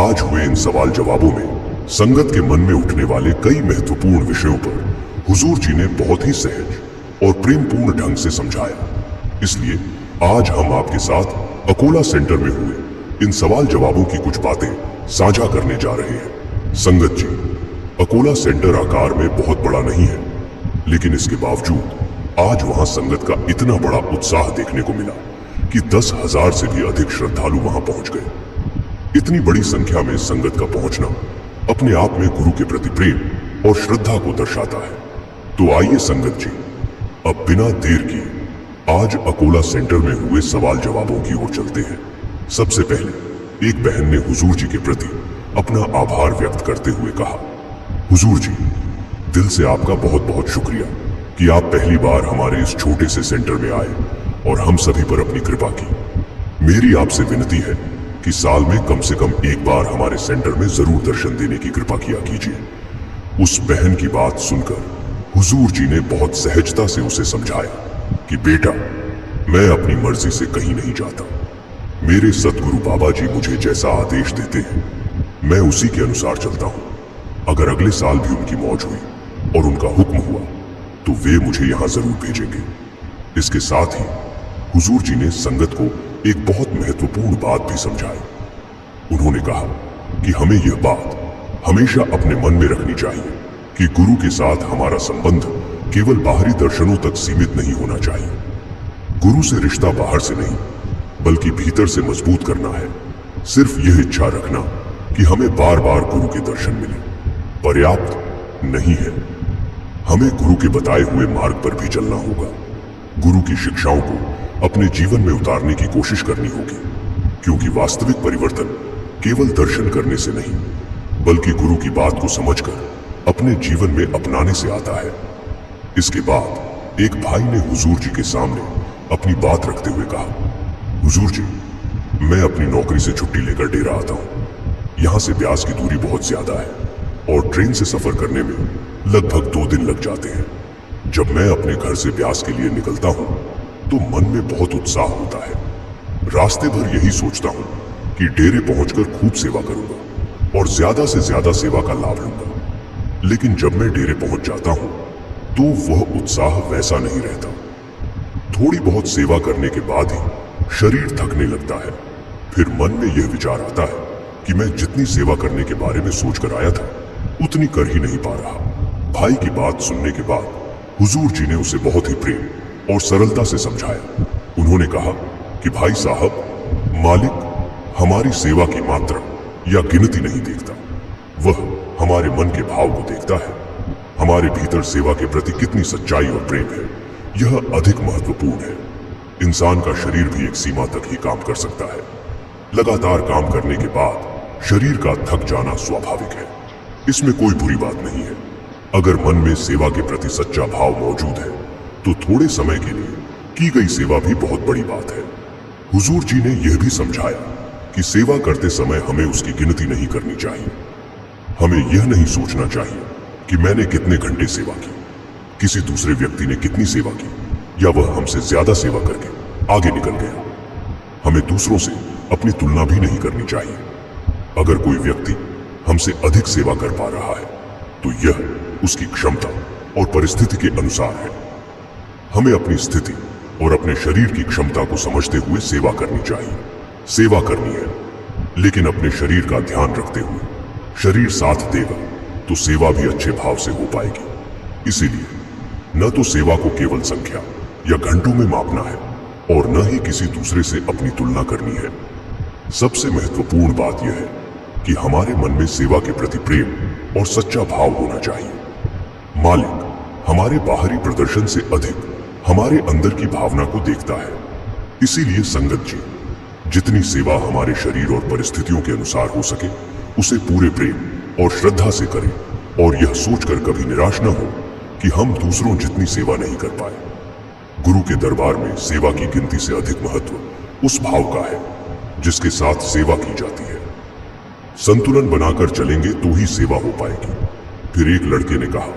आज हुए इन सवाल जवाबों में संगत के मन में उठने वाले कई महत्वपूर्ण विषयों पर हुजूर जी ने बहुत ही सहज और प्रेमपूर्ण ढंग से समझाया। इसलिए आज हम आपके साथ अकोला सेंटर में हुए इन सवाल जवाबों की कुछ बातें साझा करने जा रहे हैं। संगत जी, अकोला सेंटर आकार में बहुत बड़ा नहीं है, लेकिन इसके बावजूद आज वहां संगत का इतना बड़ा उत्साह देखने को मिला कि 10,000 से भी अधिक श्रद्धालु वहां पहुंच गए। इतनी बड़ी संख्या में संगत का पहुंचना अपने आप में गुरु के प्रति प्रेम और श्रद्धा को दर्शाता है। तो आइए संगत जी, अब बिना देर किए आज अकोला सेंटर में हुए सवाल जवाबों की ओर चलते हैं। सबसे पहले एक बहन ने हुजूर जी के प्रति अपना आभार व्यक्त करते हुए कहा, हुजूर जी, दिल से आपका बहुत बहुत शुक्रिया कि आप पहली बार हमारे इस छोटे से सेंटर में आए और हम सभी पर अपनी कृपा की। मेरी आपसे विनती है कि साल में कम से कम एक बार हमारे सेंटर में जरूर दर्शन देने की कृपा किया कीजिए। उस बहन की बात सुनकर हुजूर जी ने बहुत सहजता से उसे समझाया कि बेटा, मैं अपनी मर्जी से कहीं नहीं जाता। मेरे सतगुरु बाबा जी मुझे जैसा आदेश देते हैं, मैं उसी के अनुसार चलता हूं। अगर अगले साल भी उनकी मौज हुई और उनका हुक्म हुआ तो वे मुझे यहां जरूर भेजेंगे। इसके साथ ही हुजूर जी ने संगत को एक बहुत महत्वपूर्ण बात भी समझाई। उन्होंने कहा कि हमें यह बात हमेशा अपने मन में रखनी चाहिए कि गुरु के साथ हमारा संबंध केवल बाहरी दर्शनों तक सीमित नहीं होना चाहिए। गुरु से रिश्ता बाहर से नहीं बल्कि भीतर से मजबूत करना है। सिर्फ यह इच्छा रखना कि हमें बार बार गुरु के दर्शन मिले पर्याप्त नहीं है। हमें गुरु के बताए हुए मार्ग पर भी चलना होगा। गुरु की शिक्षाओं को अपने जीवन में उतारने की कोशिश करनी होगी, क्योंकि वास्तविक परिवर्तन केवल दर्शन करने से नहीं बल्कि गुरु की बात को समझकर अपने जीवन में अपनाने से आता है। इसके बाद एक भाई ने हुजूर जी के सामने अपनी बात रखते हुए कहा, हुजूर जी, मैं अपनी नौकरी से छुट्टी लेकर डेरा आता हूं। यहां से ब्यास की दूरी बहुत ज्यादा है और ट्रेन से सफर करने में लगभग 2 दिन लग जाते हैं। जब मैं अपने घर से ब्यास के लिए निकलता हूं तो मन में बहुत उत्साह होता है। रास्ते भर यही सोचता हूं कि डेरे पहुंचकर खूब सेवा करूंगा और ज्यादा से ज्यादा सेवा का लाभ लूंगा। लेकिन जब मैं डेरे पहुंच जाता हूं तो वह उत्साह वैसा नहीं रहता। थोड़ी बहुत सेवा करने के बाद ही शरीर थकने लगता है। फिर मन में यह विचार आता है कि मैं जितनी सेवा करने के बारे में सोचकर आया था उतनी कर ही नहीं पा रहा। भाई की बात सुनने के बाद हुजूर जी ने उसे बहुत ही प्रेम और सरलता से समझाया। उन्होंने कहा कि भाई साहब, मालिक हमारी सेवा की मात्रा या गिनती नहीं देखता, वह हमारे मन के भाव को देखता है। हमारे भीतर सेवा के प्रति कितनी सच्चाई और प्रेम है, यह अधिक महत्वपूर्ण है। इंसान का शरीर भी एक सीमा तक ही काम कर सकता है। लगातार काम करने के बाद शरीर का थक जाना स्वाभाविक है, इसमें कोई बुरी बात नहीं है। अगर मन में सेवा के प्रति सच्चा भाव मौजूद है तो थोड़े समय के लिए की गई सेवा भी बहुत बड़ी बात है। हुजूर जी ने यह भी समझाया कि सेवा करते समय हमें उसकी गिनती नहीं करनी चाहिए। हमें यह नहीं सोचना चाहिए कि मैंने कितने घंटे सेवा की, किसी दूसरे व्यक्ति ने कितनी सेवा की, या वह हमसे ज्यादा सेवा करके आगे निकल गया। हमें दूसरों से अपनी तुलना भी नहीं करनी चाहिए। अगर कोई व्यक्ति हमसे अधिक सेवा कर पा रहा है तो यह उसकी क्षमता और परिस्थिति के अनुसार है। हमें अपनी स्थिति और अपने शरीर की क्षमता को समझते हुए सेवा करनी चाहिए। सेवा करनी है, लेकिन अपने शरीर का ध्यान रखते हुए। शरीर साथ देगा तो सेवा भी अच्छे भाव से हो पाएगी। इसीलिए न तो सेवा को केवल संख्या या घंटों में मापना है और न ही किसी दूसरे से अपनी तुलना करनी है। सबसे महत्वपूर्ण बात यह है कि हमारे मन में सेवा के प्रति प्रेम और सच्चा भाव होना चाहिए। मालिक हमारे बाहरी प्रदर्शन से अधिक हमारे अंदर की भावना को देखता है। इसीलिए संगत जी, जितनी सेवा हमारे शरीर और परिस्थितियों के अनुसार हो सके उसे पूरे प्रेम और श्रद्धा से करें, और यह सोचकर कभी निराश न हो कि हम दूसरों जितनी सेवा नहीं कर पाए। गुरु के दरबार में सेवा की गिनती से अधिक महत्व उस भाव का है जिसके साथ सेवा की जाती है। संतुलन बनाकर चलेंगे तो ही सेवा हो पाएगी। फिर एक लड़के ने कहा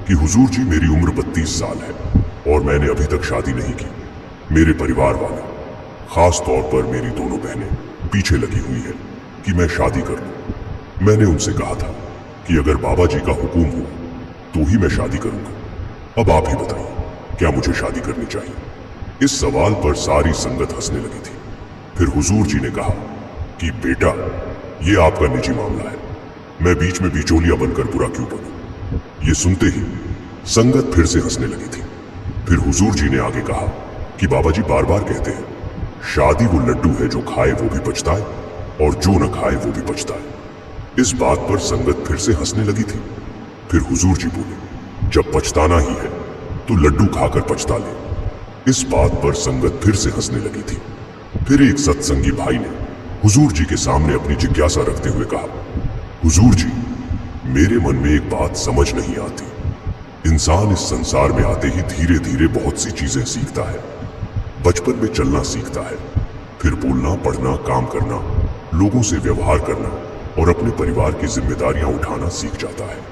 कि हुजूर जी, मेरी उम्र 32 साल है और मैंने अभी तक शादी नहीं की। मेरे परिवार वाले, खास तौर पर मेरी दोनों बहनें पीछे लगी हुई है कि मैं शादी कर लूं। मैंने उनसे कहा था कि अगर बाबा जी का हुक्म हो तो ही मैं शादी करूंगा। अब आप ही बताइए, क्या मुझे शादी करनी चाहिए? इस सवाल पर सारी संगत हंसने लगी थी। फिर हुजूर जी ने कहा कि बेटा, ये आपका निजी मामला है, मैं बीच में बिचौलिया बनकर बुरा क्यों बनूं? ये सुनते ही संगत फिर से हंसने लगी थी। फिर हुजूर जी ने आगे कहा कि बाबा जी बार बार कहते हैं, शादी वो लड्डू है जो खाए वो भी पछताए और जो न खाए वो भी पछताए। इस बात पर संगत फिर से हंसने लगी थी। फिर हुजूर जी बोले, जब पछताना ही है तो लड्डू खाकर पछता ले। इस बात पर संगत फिर से हंसने लगी थी। फिर एक सत्संगी भाई ने हुजूर जी के सामने अपनी जिज्ञासा रखते हुए कहा, हुजूर जी, मेरे मन में एक बात समझ नहीं आती। इंसान इस संसार में आते ही धीरे धीरे बहुत सी चीजें सीखता है। बचपन में चलना सीखता है, फिर बोलना, पढ़ना, काम करना, लोगों से व्यवहार करना और अपने परिवार की जिम्मेदारियां उठाना सीख जाता है।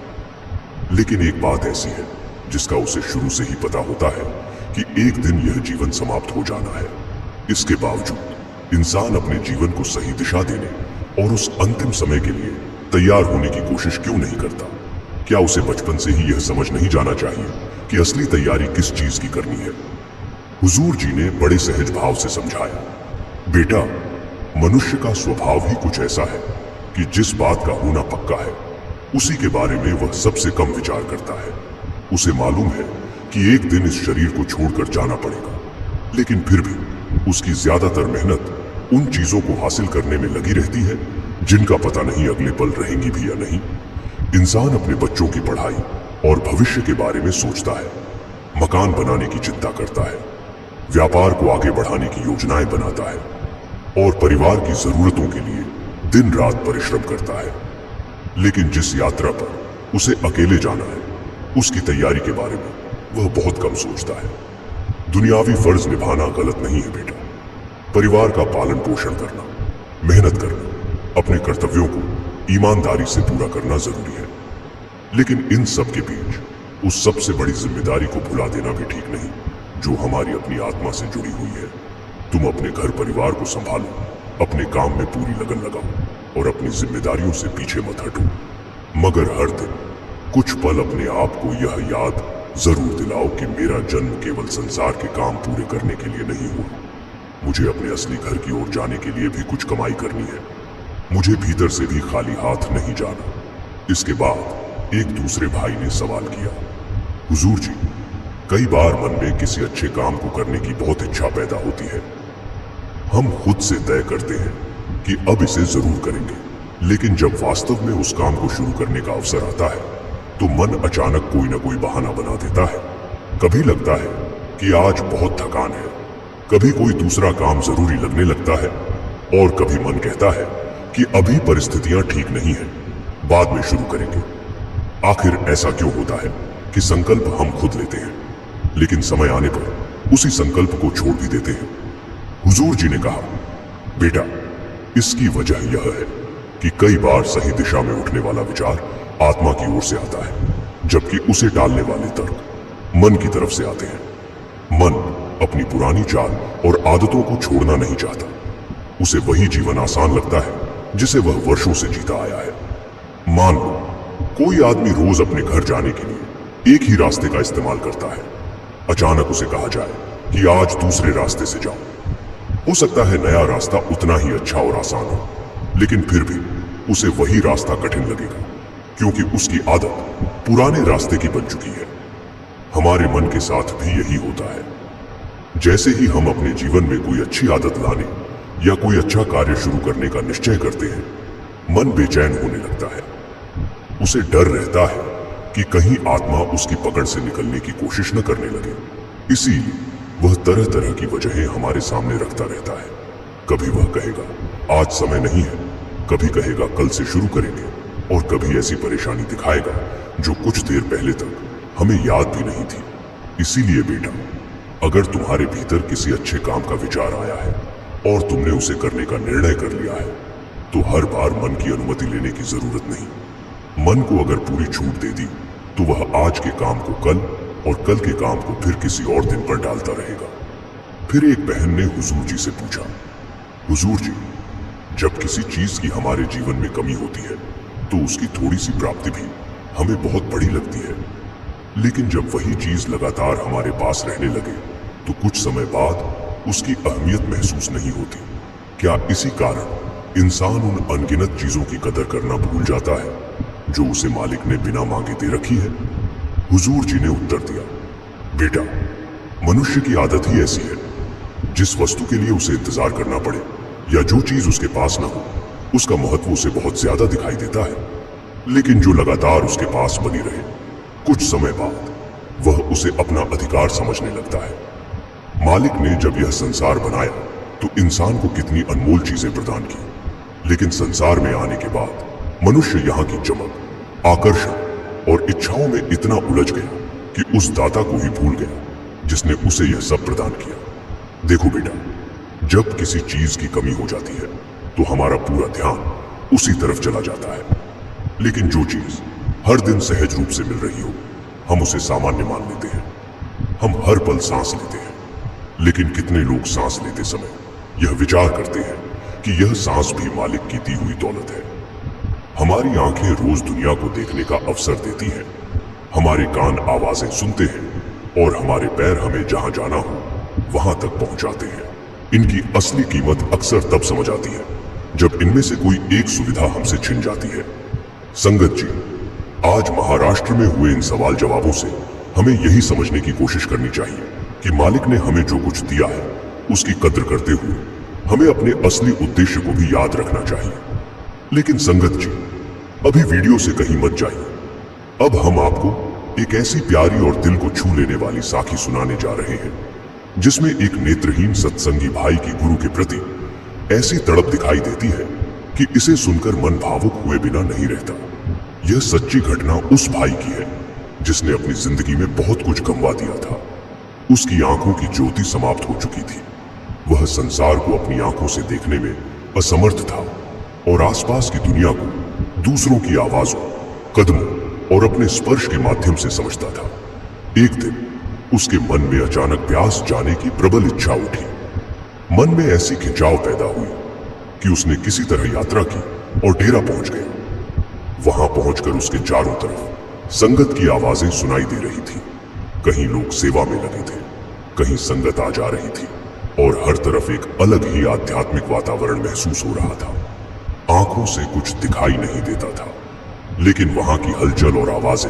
लेकिन एक बात ऐसी है जिसका उसे शुरू से ही पता होता है कि एक दिन यह जीवन समाप्त हो जाना है। इसके बावजूद इंसान अपने जीवन को सही दिशा देने और उस अंतिम समय के लिए तैयार होने की कोशिश क्यों नहीं करता? क्या उसे बचपन से ही यह समझ नहीं जाना चाहिए कि असली तैयारी किस चीज की करनी है? हुजूर जी ने बड़े सहज भाव से समझाया, बेटा, मनुष्य का स्वभाव ही कुछ ऐसा है कि जिस बात का होना पक्का है उसी के बारे में वह सबसे कम विचार करता है। उसे मालूम है कि एक दिन इस शरीर को छोड़कर जाना पड़ेगा, लेकिन फिर भी उसकी ज्यादातर मेहनत उन चीजों को हासिल करने में लगी रहती है जिनका पता नहीं अगले पल रहेंगी भी या नहीं। इंसान अपने बच्चों की पढ़ाई और भविष्य के बारे में सोचता है, मकान बनाने की चिंता करता है, व्यापार को आगे बढ़ाने की योजनाएं बनाता है और परिवार की जरूरतों के लिए दिन रात परिश्रम करता है। लेकिन जिस यात्रा पर उसे अकेले जाना है उसकी तैयारी के बारे में वह बहुत कम सोचता है। दुनियावी फर्ज निभाना गलत नहीं है बेटा। परिवार का पालन पोषण करना, मेहनत करना, अपने कर्तव्यों को ईमानदारी से पूरा करना जरूरी है। लेकिन इन सब के बीच उस सबसे बड़ी जिम्मेदारी को भुला देना भी ठीक नहीं जो हमारी अपनी आत्मा से जुड़ी हुई है। तुम अपने घर परिवार को संभालो, अपने काम में पूरी लगन लगाओ और अपनी जिम्मेदारियों से पीछे मत हटो, मगर हर दिन कुछ पल अपने आप को यह याद जरूर दिलाओ कि मेरा जन्म केवल संसार के काम पूरे करने के लिए नहीं हुआ। मुझे अपने असली घर की ओर जाने के लिए भी कुछ कमाई करनी है। मुझे भीतर से भी खाली हाथ नहीं जाना। इसके बाद एक दूसरे भाई ने सवाल किया, हुजूर जी, कई बार मन में किसी अच्छे काम को करने की बहुत इच्छा पैदा होती है। हम खुद से तय करते हैं कि अब इसे जरूर करेंगे, लेकिन जब वास्तव में उस काम को शुरू करने का अवसर आता है तो मन अचानक कोई ना कोई बहाना बना देता है। कभी लगता है कि आज बहुत थकान है, कभी कोई दूसरा काम जरूरी लगने लगता है और कभी मन कहता है कि अभी परिस्थितियां ठीक नहीं है, बाद में शुरू करेंगे। आखिर ऐसा क्यों होता है कि संकल्प हम खुद लेते हैं, लेकिन समय आने पर उसी संकल्प को छोड़ भी देते हैं? हुजूर जी ने कहा, बेटा, इसकी वजह यह है कि कई बार सही दिशा में उठने वाला विचार आत्मा की ओर से आता है, जबकि उसे टालने वाले तर्क मन की तरफ से आते हैं। मन अपनी पुरानी चाल और आदतों को छोड़ना नहीं चाहता। उसे वही जीवन आसान लगता है जिसे वह वर्षों से जीता आया है। मान लो कोई आदमी रोज अपने घर जाने के लिए एक ही रास्ते का इस्तेमाल करता है। अचानक उसे कहा जाए कि आज दूसरे रास्ते से जाओ। हो सकता है नया रास्ता उतना ही अच्छा और आसान हो, लेकिन फिर भी उसे वही रास्ता कठिन लगेगा क्योंकि उसकी आदत पुराने रास्ते की बन चुकी है। हमारे मन के साथ भी यही होता है। जैसे ही हम अपने जीवन में कोई अच्छी आदत लाने या कोई अच्छा कार्य शुरू करने का निश्चय करते हैं, मन बेचैन होने लगता है। उसे डर रहता है कि कहीं आत्मा उसकी पकड़ से निकलने की कोशिश न करने लगे। इसीलिए वह तरह तरह की वजहें हमारे सामने रखता रहता है। कभी वह कहेगा आज समय नहीं है, कभी कहेगा कल से शुरू करेंगे, और कभी ऐसी परेशानी दिखाएगा जो कुछ देर पहले तक हमें याद भी नहीं थी। इसीलिए बेटा, अगर तुम्हारे भीतर किसी अच्छे काम का विचार आया है और तुमने उसे करने का निर्णय कर लिया है, तो हर बार मन की अनुमति लेने की जरूरत नहीं। मन को अगर पूरी छूट दे दी तो वह आज के काम को कल और कल के काम को फिर किसी और दिन पर डालता रहेगा। फिर एक बहन ने हुजूर जी से पूछा, हुजूर जी, जब किसी चीज की हमारे जीवन में कमी होती है तो उसकी थोड़ी सी प्राप्ति भी हमें बहुत बड़ी लगती है। लेकिन जब वही चीज लगातार हमारे पास रहने लगे तो कुछ समय बाद उसकी अहमियत महसूस नहीं होती। क्या इसी कारण इंसान उन अनगिनत चीजों की कदर करना भूल जाता है जो उसे मालिक ने बिना मांगे दे रखी है? हुजूर जी ने उत्तर दिया, बेटा, मनुष्य की आदत ही ऐसी है, जिस वस्तु के लिए उसे इंतजार करना पड़े या जो चीज उसके पास न हो उसका महत्व उसे बहुत ज्यादा दिखाई देता है। लेकिन जो लगातार उसके पास बनी रहे, कुछ समय बाद वह उसे अपना अधिकार समझने लगता है। मालिक ने जब यह संसार बनाया तो इंसान को कितनी अनमोल चीजें प्रदान की, लेकिन संसार में आने के बाद मनुष्य यहाँ की चमक, आकर्षण और इच्छाओं में इतना उलझ गया कि उस दाता को ही भूल गया जिसने उसे यह सब प्रदान किया। देखो बेटा, जब किसी चीज की कमी हो जाती है तो हमारा पूरा ध्यान उसी तरफ चला जाता है। लेकिन जो चीज हर दिन सहज रूप से मिल रही हो, हम उसे सामान्य मान लेते हैं। हम हर पल सांस लेते हैं, लेकिन कितने लोग सांस लेते समय यह विचार करते हैं कि यह सांस भी मालिक की दी हुई दौलत है। हमारी आंखें रोज दुनिया को देखने का अवसर देती हैं, हमारे कान आवाजें सुनते हैं और हमारे पैर हमें जहां जाना हो वहां तक पहुंचाते हैं। इनकी असली कीमत अक्सर तब समझ आती है जब इनमें से कोई एक सुविधा हमसे छिन जाती है। संगत जी, आज महाराष्ट्र में हुए इन सवाल जवाबों से हमें यही समझने की कोशिश करनी चाहिए कि मालिक ने हमें जो कुछ दिया है उसकी कद्र करते हुए हमें अपने असली उद्देश्य को भी याद रखना चाहिए। लेकिन संगत जी, अभी वीडियो से कहीं मत जाइए। अब हम आपको एक ऐसी प्यारी और दिल को छू लेने वाली साखी सुनाने जा रहे हैं जिसमें एक नेत्रहीन सत्संगी भाई की गुरु के प्रति ऐसी तड़प दिखाई देती है कि इसे सुनकर मन भावुक हुए बिना नहीं रहता। यह सच्ची घटना उस भाई की है जिसने अपनी जिंदगी में बहुत कुछ गंवा दिया था। उसकी आंखों की ज्योति समाप्त हो चुकी थी। वह संसार को अपनी आंखों से देखने में असमर्थ था और आसपास की दुनिया को दूसरों की आवाजों, कदमों और अपने स्पर्श के माध्यम से समझता था। एक दिन उसके मन में अचानक प्यास जाने की प्रबल इच्छा उठी। मन में ऐसी खिंचाव पैदा हुई कि उसने किसी तरह यात्रा की और डेरा पहुंच गया। वहां पहुंचकर उसके चारों तरफ संगत की आवाजें सुनाई दे रही थी। कहीं लोग सेवा में लगे थे, कहीं संगत आ जा रही थी और हर तरफ एक अलग ही आध्यात्मिक वातावरण महसूस हो रहा था। आंखों से कुछ दिखाई नहीं देता था, लेकिन वहां की हलचल और आवाजें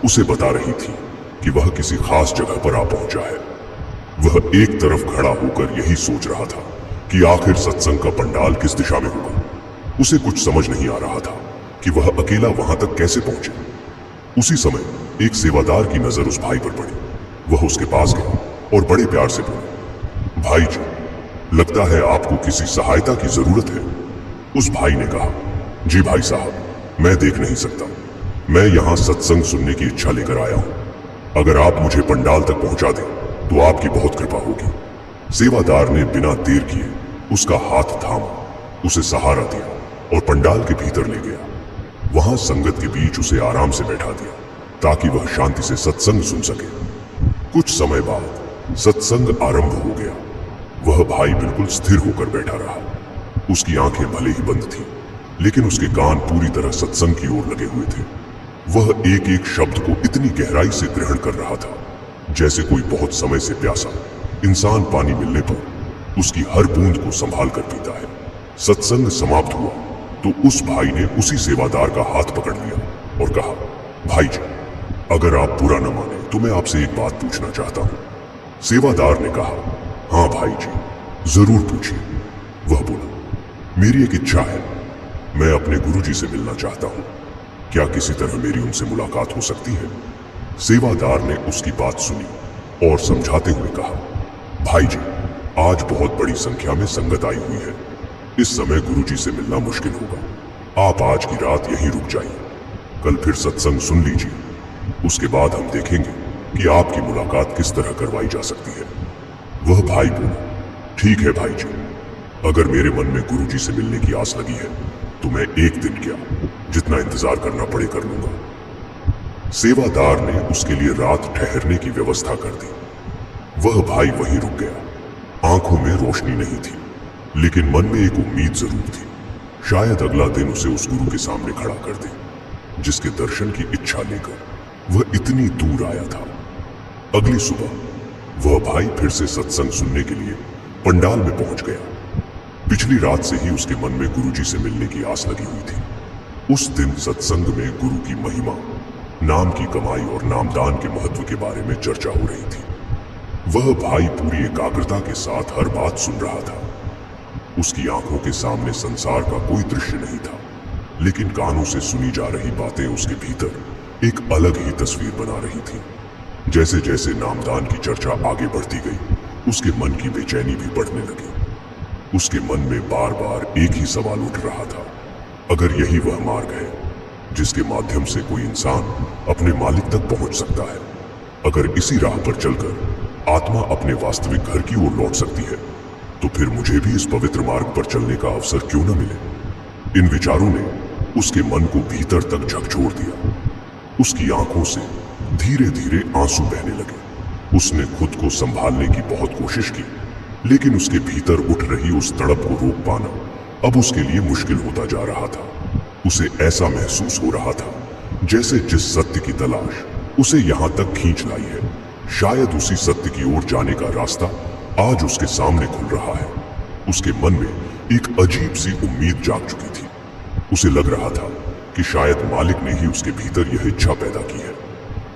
उसे बता रही थी कि वह किसी खास जगह पर आ पहुंचा है। वह एक तरफ खड़ा होकर यही सोच रहा था कि आखिर सत्संग का पंडाल किस दिशा में होगा। उसे कुछ समझ नहीं आ रहा था कि वह अकेला वहां तक कैसे पहुंचे। उसी समय एक सेवादार की नजर उस भाई पर पड़ी। वह उसके पास गया और बड़े प्यार से बोला, भाई जी, लगता है आपको किसी सहायता की जरूरत है। उस भाई ने कहा, जी भाई साहब, मैं देख नहीं सकता। मैं यहाँ सत्संग सुनने की इच्छा लेकर आया हूँ। अगर आप मुझे पंडाल तक पहुंचा दें तो आपकी बहुत कृपा होगी। सेवादार ने बिना देर किए उसका हाथ थामा, उसे सहारा दिया और पंडाल के भीतर ले गया। वहां संगत के बीच उसे आराम से बैठा दिया ताकि वह शांति से सत्संग सुन सके। कुछ समय बाद सत्संग आरंभ हो गया। वह भाई बिल्कुल स्थिर होकर बैठा रहा। उसकी आंखें भले ही बंद थीं, लेकिन उसके कान पूरी तरह सत्संग की ओर लगे हुए थे। वह एक एक शब्द को इतनी गहराई से ग्रहण कर रहा था जैसे कोई बहुत समय से प्यासा इंसान पानी मिलने पर उसकी हर बूंद को संभाल कर पीता है। सत्संग समाप्त हुआ तो उस भाई ने उसी सेवादार का हाथ पकड़ लिया और कहा, भाई जी, अगर आप बुरा न माने तो मैं आपसे एक बात पूछना चाहता हूं। सेवादार ने कहा, हाँ भाई जी, जरूर पूछिए। वह बोला, मेरी एक इच्छा है, मैं अपने गुरुजी से मिलना चाहता हूं। क्या किसी तरह मेरी उनसे मुलाकात हो सकती है? सेवादार ने उसकी बात सुनी और समझाते हुए कहा, भाई जी, आज बहुत बड़ी संख्या में संगत आई हुई है। इस समय गुरुजी से मिलना मुश्किल होगा। आप आज की रात यहीं रुक जाइए, कल फिर सत्संग सुन लीजिए। उसके बाद हम देखेंगे कि आपकी मुलाकात किस तरह करवाई जा सकती है। वह भाई बोला, ठीक है भाई जी, अगर मेरे मन में गुरुजी से मिलने की आस लगी है तो मैं एक दिन क्या, जितना इंतजार करना पड़े कर लूंगा। सेवादार ने उसके लिए रात ठहरने की व्यवस्था कर दी। वह भाई वहीं रुक गया। आंखों में रोशनी नहीं थी, लेकिन मन में एक उम्मीद जरूर थी। शायद अगला दिन उसे उस गुरु के सामने खड़ा कर दे। जिसके दर्शन की इच्छा लेकर वह इतनी दूर आया था। अगली सुबह वह भाई फिर से सत्संग सुनने के लिए पंडाल में पहुंच गया। पिछली रात से ही उसके मन में गुरुजी से मिलने की आस लगी हुई थी। उस दिन सत्संग में गुरु की महिमा, नाम की कमाई और नामदान के महत्व के बारे में चर्चा हो रही थी। वह भाई पूरी एकाग्रता के साथ हर बात सुन रहा था। उसकी आंखों के सामने संसार का कोई दृश्य नहीं था, लेकिन कानों से सुनी जा रही बातें उसके भीतर एक अलग ही तस्वीर बना रही थी। जैसे जैसे नामदान की चर्चा आगे बढ़ती गई, उसके मन की बेचैनी भी बढ़ने लगी। उसके मन में बार बार एक ही सवाल उठ रहा था, अगर यही वह मार्ग है जिसके माध्यम से कोई इंसान अपने मालिक तक पहुंच सकता है, अगर इसी राह पर चलकर आत्मा अपने वास्तविक घर की ओर लौट सकती है, तो फिर मुझे भी इस पवित्र मार्ग पर चलने का अवसर क्यों न मिले। इन विचारों ने उसके मन को भीतर तक झकझोर दिया। उसकी आंखों से धीरे धीरे आंसू बहने लगे। उसने खुद को संभालने की बहुत कोशिश की, लेकिन उसके भीतर उठ रही उस तड़प को रोक पाना अब उसके लिए मुश्किल होता जा रहा था। उसे ऐसा महसूस हो रहा था जैसे जिस सत्य की तलाश उसे यहां तक खींच लाई है, शायद उसी सत्य की ओर जाने का रास्ता आज उसके सामने खुल रहा है। उसके मन में एक अजीब सी उम्मीद जाग चुकी थी। उसे लग रहा था कि शायद मालिक ने ही उसके भीतर यह इच्छा पैदा की है,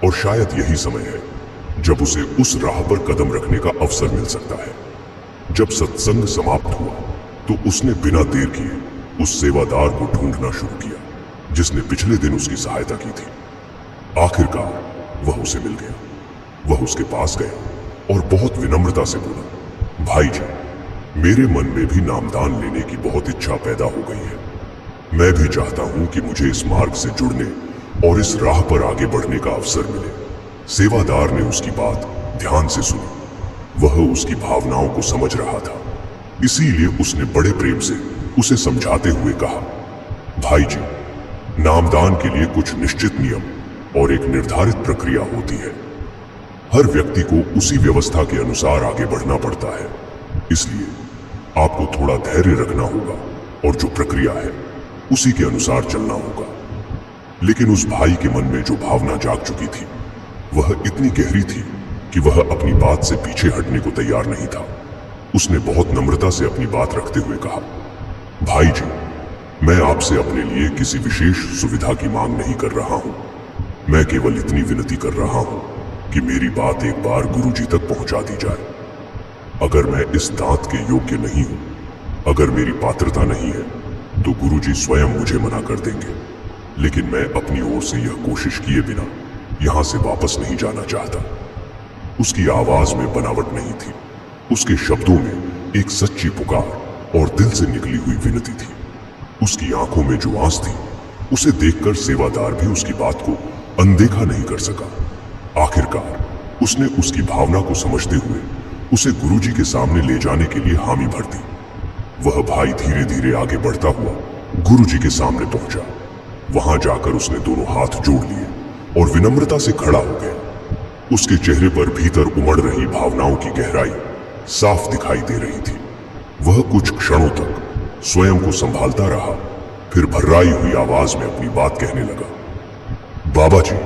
और शायद यही समय है जब उसे उस राह पर कदम रखने का अवसर मिल सकता है। जब सत्संग समाप्त हुआ तो उसने बिना देर किए उस सेवादार को ढूंढना शुरू किया जिसने पिछले दिन उसकी सहायता की थी। आखिरकार वह उसे मिल गया। वह उसके पास गया और बहुत विनम्रता से बोला, भाई जी, मेरे मन में भी नामदान लेने की बहुत इच्छा पैदा हो गई है। मैं भी चाहता हूं कि मुझे इस मार्ग से जुड़ने और इस राह पर आगे बढ़ने का अवसर मिले। सेवादार ने उसकी बात ध्यान से सुनी। वह उसकी भावनाओं को समझ रहा था, इसीलिए उसने बड़े प्रेम से उसे समझाते हुए कहा, भाई जी, नामदान के लिए कुछ निश्चित नियम और एक निर्धारित प्रक्रिया होती है। हर व्यक्ति को उसी व्यवस्था के अनुसार आगे बढ़ना पड़ता है, इसलिए आपको थोड़ा धैर्य रखना होगा और जो प्रक्रिया है उसी के अनुसार चलना होगा। लेकिन उस भाई के मन में जो भावना जाग चुकी थी वह इतनी गहरी थी कि वह अपनी बात से पीछे हटने को तैयार नहीं था। उसने बहुत नम्रता से अपनी बात रखते हुए कहा, भाई जी, मैं आपसे अपने लिए किसी विशेष सुविधा की मांग नहीं कर रहा हूं। मैं केवल इतनी विनती कर रहा हूं कि मेरी बात एक बार गुरुजी तक पहुंचा दी जाए। अगर मैं इस दांत के योग्य नहीं हूं, अगर मेरी पात्रता नहीं है, तो गुरुजी स्वयं मुझे मना कर देंगे। लेकिन मैं अपनी ओर से यह कोशिश किए बिना यहां से वापस नहीं जाना चाहता। उसकी आवाज में बनावट नहीं थी, उसके शब्दों में एक सच्ची पुकार और दिल से निकली हुई विनती थी। उसकी आंखों में जो आंच थी, उसे देखकर सेवादार भी उसकी बात को अनदेखा नहीं कर सका। आखिरकार उसने उसकी भावना को समझते हुए उसे गुरुजी के सामने ले जाने के लिए हामी भर दी। वह भाई धीरे धीरे आगे बढ़ता हुआ गुरुजी के सामने पहुंचा। वहां जाकर उसने दोनों हाथ जोड़ लिए और विनम्रता से खड़ा हो गया। उसके चेहरे पर भीतर उमड़ रही भावनाओं की गहराई साफ दिखाई दे रही थी। वह कुछ क्षणों तक स्वयं को संभालता रहा, फिर भर्राई हुई आवाज में अपनी बात कहने लगा, बाबा जी,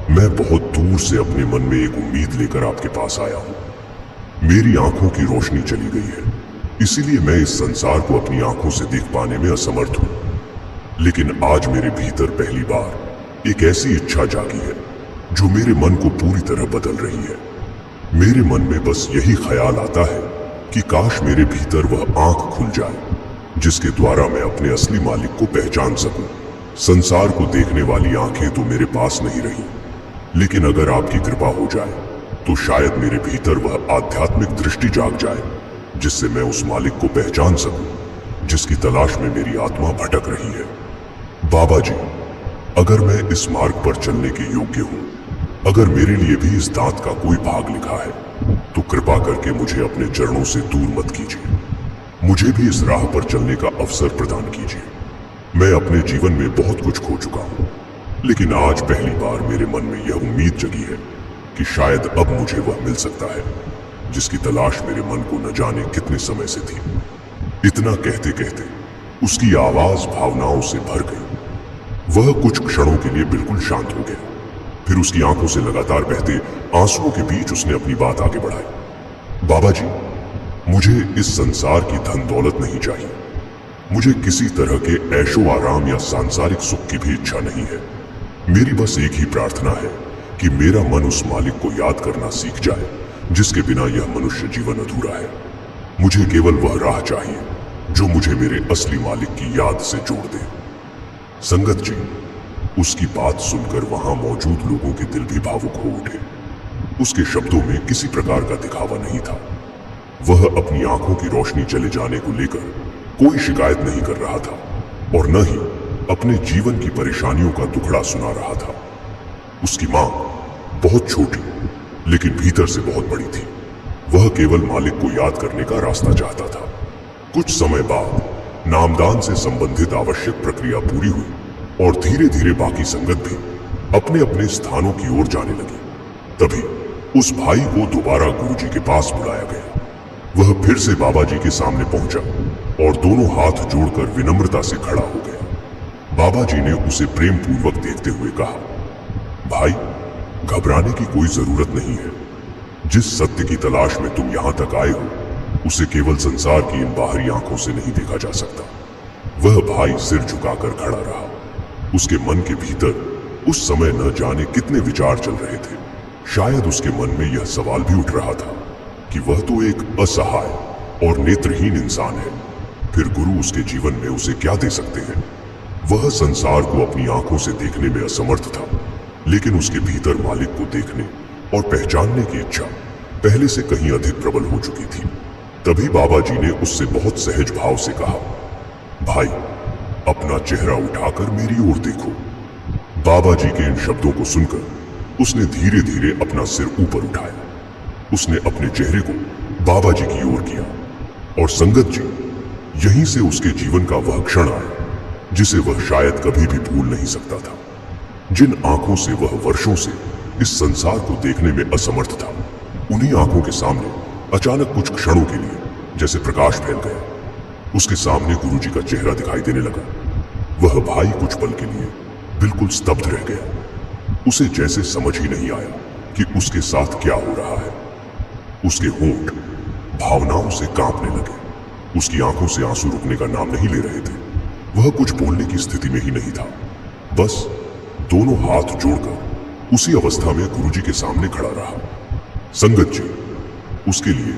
मैं बहुत दूर से अपने मन में एक उम्मीद लेकर आपके पास आया हूं। मेरी आंखों की रोशनी चली गई है, इसीलिए मैं इस संसार को अपनी आंखों से देख पाने में असमर्थ हूं। लेकिन आज मेरे भीतर पहली बार एक ऐसी इच्छा जागी है जो मेरे मन को पूरी तरह बदल रही है। मेरे मन में बस यही ख्याल आता है कि काश मेरे भीतर वह आंख खुल जाए जिसके द्वारा मैं अपने असली मालिक को पहचान सकूं। संसार को देखने वाली आंखें तो मेरे पास नहीं रही, लेकिन अगर आपकी कृपा हो जाए तो शायद मेरे भीतर वह आध्यात्मिक दृष्टि जाग जाए जिससे मैं उस मालिक को पहचान सकूं जिसकी तलाश में मेरी आत्मा भटक रही है। बाबा जी, अगर मैं इस मार्ग पर चलने के योग्य हूं, अगर मेरे लिए भी इस दांत का कोई भाग लिखा है, तो कृपा करके मुझे अपने चरणों से दूर मत कीजिए। मुझे भी इस राह पर चलने का अवसर प्रदान कीजिए। मैं अपने जीवन में बहुत कुछ खो चुका हूं, लेकिन आज पहली बार मेरे मन में यह उम्मीद जगी है कि शायद अब मुझे वह मिल सकता है जिसकी तलाश मेरे मन को न जाने कितने समय से थी। इतना कहते कहते उसकी आवाज भावनाओं से भर गई। वह कुछ क्षणों के लिए बिल्कुल शांत हो गया। फिर उसकी आंखों से लगातार बहते आंसुओं के बीच उसने अपनी बात आगे बढ़ाई। बाबा जी, मुझे इस संसार की धन दौलत नहीं चाहिए। मुझे किसी तरह के ऐशो आराम या सांसारिक सुख की भी इच्छा नहीं है। मेरी बस एक ही प्रार्थना है कि मेरा मन उस मालिक को याद करना सीख जाए जिसके बिना यह मनुष्य जीवन अधूरा है। मुझे केवल वह राह चाहिए जो मुझे मेरे असली मालिक की याद से जोड़ दे। संगत जी, उसकी बात सुनकर वहां मौजूद लोगों के दिल भी भावुक हो उठे। उसके शब्दों में किसी प्रकार का दिखावा नहीं था। वह अपनी आंखों की रोशनी चले जाने को लेकर कोई शिकायत नहीं कर रहा था और न ही अपने जीवन की परेशानियों का दुखड़ा सुना रहा था। उसकी मांग बहुत छोटी लेकिन भीतर से बहुत बड़ी थी। वह केवल मालिक को याद करने का रास्ता चाहता था। कुछ समय बाद नामदान से संबंधित आवश्यक प्रक्रिया पूरी हुई और धीरे धीरे बाकी संगत भी अपने अपने स्थानों की ओर जाने लगी। तभी उस भाई को दोबारा गुरुजी के पास बुलाया गया। वह फिर से बाबा जी के सामने पहुंचा और दोनों हाथ जोड़कर विनम्रता से खड़ा हो गया। बाबा जी ने उसे प्रेम पूर्वक देखते हुए कहा, भाई, घबराने की कोई जरूरत नहीं है। जिस सत्य की तलाश में तुम यहां तक आए हो उसे केवल संसार की इन बाहरी आंखों से नहीं देखा जा सकता। वह भाई सिर झुकाकर खड़ा रहा। उसके मन के भीतर उस समय न जाने कितने विचार चल रहे थे। शायद उसके मन में यह सवाल भी उठ रहा था कि वह तो एक असहाय और नेत्रहीन इंसान है, फिर गुरु उसके जीवन में उसे क्या दे सकते हैं। वह संसार को अपनी आंखों से देखने में असमर्थ था, लेकिन उसके भीतर मालिक को देखने और पहचानने की इच्छा पहले से कहीं अधिक प्रबल हो चुकी थी। तभी बाबा जी ने उससे बहुत सहज भाव से कहा, भाई, अपना चेहरा उठाकर मेरी ओर देखो। बाबा जी के इन शब्दों को सुनकर उसने धीरे धीरे अपना सिर ऊपर उठाया। उसने अपने चेहरे को बाबा जी की ओर किया और संगत जी, यहीं से उसके जीवन का वह क्षण आया जिसे वह शायद कभी भी भूल नहीं सकता था। जिन आंखों से वह वर्षों से इस संसार को देखने में असमर्थ था, उन्हीं आंखों के सामने अचानक कुछ क्षणों के लिए जैसे प्रकाश फैल गया। उसके सामने गुरुजी का चेहरा दिखाई देने लगा। वह भाई कुछ पल के लिए बिल्कुल स्तब्ध रह गया। उसे जैसे समझ ही नहीं आया कि उसके साथ क्या हो रहा है। उसके होंठ भावनाओं से कांपने लगे। उसकी आंखों से आंसू रुकने का नाम नहीं ले रहे थे। वह कुछ बोलने की स्थिति में ही नहीं था। बस दोनों हाथ जोड़कर उसी अवस्था में गुरुजी के सामने खड़ा रहा। संगत जी, उसके लिए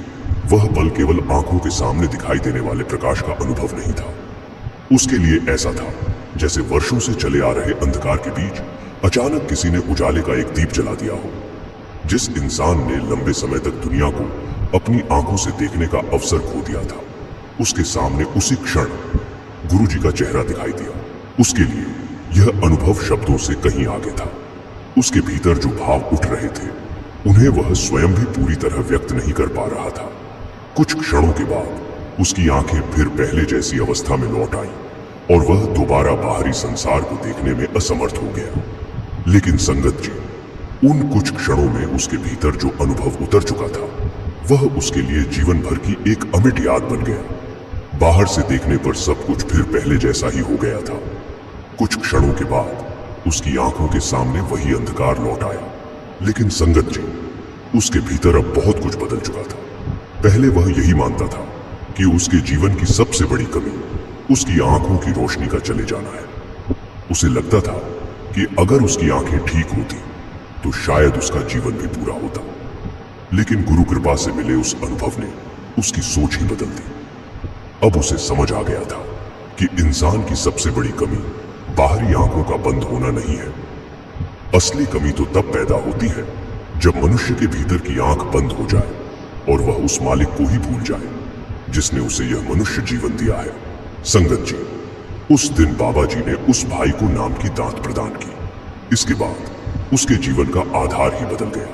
वह पल केवल आंखों के सामने दिखाई देने वाले प्रकाश का अनुभव नहीं था। उसके लिए ऐसा था जैसे वर्षों से चले आ रहे अंधकार के बीच अचानक किसी ने उजाले का एक दीप जला दिया हो। जिस इंसान ने लंबे समय तक दुनिया को अपनी आंखों से देखने का अवसर खो दिया था, उसके सामने उसी क्षण गुरुजी का चेहरा दिखाई दिया। उसके लिए यह अनुभव शब्दों से कहीं आगे था। उसके भीतर जो भाव उठ रहे थे, उन्हें वह स्वयं भी पूरी तरह व्यक्त नहीं कर पा रहा था। कुछ क्षणों के बाद उसकी आंखें फिर पहले जैसी अवस्था में लौट आईं और वह दोबारा बाहरी संसार को देखने में असमर्थ हो गया। लेकिन संगत जी, उन कुछ क्षणों में उसके भीतर जो अनुभव उतर चुका था, वह उसके लिए जीवन भर की एक अमिट याद बन गया। बाहर से देखने पर सब कुछ फिर पहले जैसा ही हो गया था। कुछ क्षणों के बाद उसकी आंखों के सामने वही अंधकार लौट आया। लेकिन संगत जी, उसके भीतर अब बहुत कुछ बदल चुका था। पहले वह यही मानता था कि उसके जीवन की सबसे बड़ी कमी उसकी आंखों की रोशनी का चले जाना है। उसे लगता था कि अगर उसकी आंखें ठीक होती तो शायद उसका जीवन भी पूरा होता। लेकिन गुरु कृपा से मिले उस अनुभव ने उसकी सोच ही बदल दी। अब उसे समझ आ गया था कि इंसान की सबसे बड़ी कमी बाहरी आंखों का बंद होना नहीं है। असली कमी तो तब पैदा होती है जब मनुष्य के भीतर की आंख बंद हो जाए और वह उस मालिक को ही भूल जाए जिसने उसे यह मनुष्य जीवन दिया है। संगत जी, उस दिन बाबा जी ने उस भाई को नाम की दात प्रदान की। इसके बाद उसके जीवन का आधार ही बदल गया।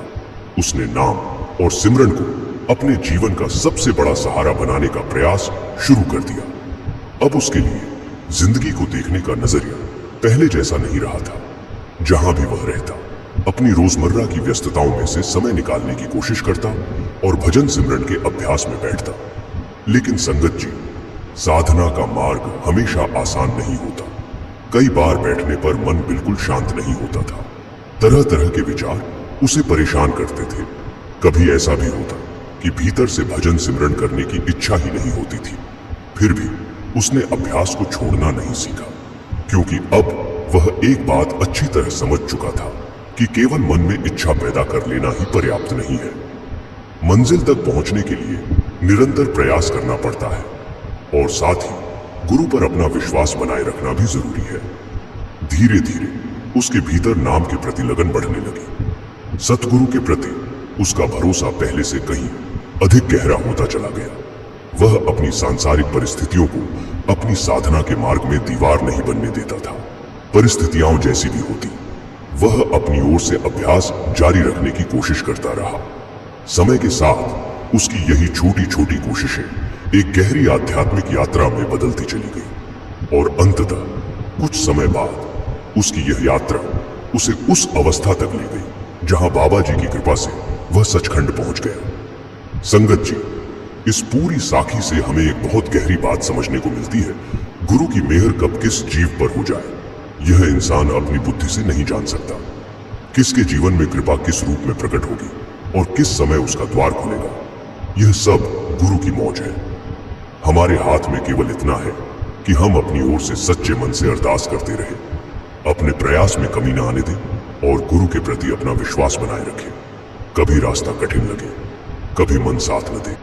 उसने नाम और सिमरन को अपने जीवन का सबसे बड़ा सहारा बनाने का प्रयास शुरू कर दिया। अब उसके लिए जिंदगी को देखने का नजरिया पहले जैसा नहीं रहा था। जहां भी वह रहता, अपनी रोजमर्रा की व्यस्तताओं में से समय निकालने की कोशिश करता और भजन सिमरन के अभ्यास में बैठता। लेकिन संगत जी, साधना का मार्ग हमेशा आसान नहीं होता। कई बार बैठने पर मन बिल्कुल शांत नहीं होता था। तरह तरह के विचार उसे परेशान करते थे। कभी ऐसा भी होता कि भीतर से भजन सिमरन करने की इच्छा ही नहीं होती थी। फिर भी उसने अभ्यास को छोड़ना नहीं सीखा, क्योंकि अब वह एक बात अच्छी तरह समझ चुका था कि केवल मन में इच्छा पैदा कर लेना ही पर्याप्त नहीं है। मंजिल तक पहुंचने के लिए निरंतर प्रयास करना पड़ता है, और साथ ही गुरु पर अपना विश्वास बनाए रखना भी जरूरी है। धीरे धीरे उसके भीतर नाम के प्रति लगन बढ़ने लगी। सतगुरु के प्रति उसका भरोसा पहले से कहीं अधिक गहरा होता चला गया। वह अपनी सांसारिक परिस्थितियों को अपनी साधना के मार्ग में दीवार नहीं बनने देता था। परिस्थितियां जैसी भी होती, वह अपनी ओर से अभ्यास जारी रखने की कोशिश करता रहा। समय के साथ उसकी यही छोटी छोटी कोशिशें एक गहरी आध्यात्मिक यात्रा में बदलती चली गई, और अंततः कुछ समय बाद उसकी यह यात्रा उसे उस अवस्था तक ले गई जहां बाबा जी की कृपा से वह सचखंड पहुंच गया। संगत जी, इस पूरी साखी से हमें एक बहुत गहरी बात समझने को मिलती है। गुरु की मेहर कब किस जीव पर हो जाए, यह इंसान अपनी बुद्धि से नहीं जान सकता। किसके जीवन में कृपा किस रूप में प्रकट होगी और किस समय उसका द्वार खुलेगा, यह सब गुरु की मौज है। हमारे हाथ में केवल इतना है कि हम अपनी ओर से सच्चे मन से अरदास करते रहें, अपने प्रयास में कमी न आने दें और गुरु के प्रति अपना विश्वास बनाए रखें। कभी रास्ता कठिन लगे, कभी मन साथ न दे,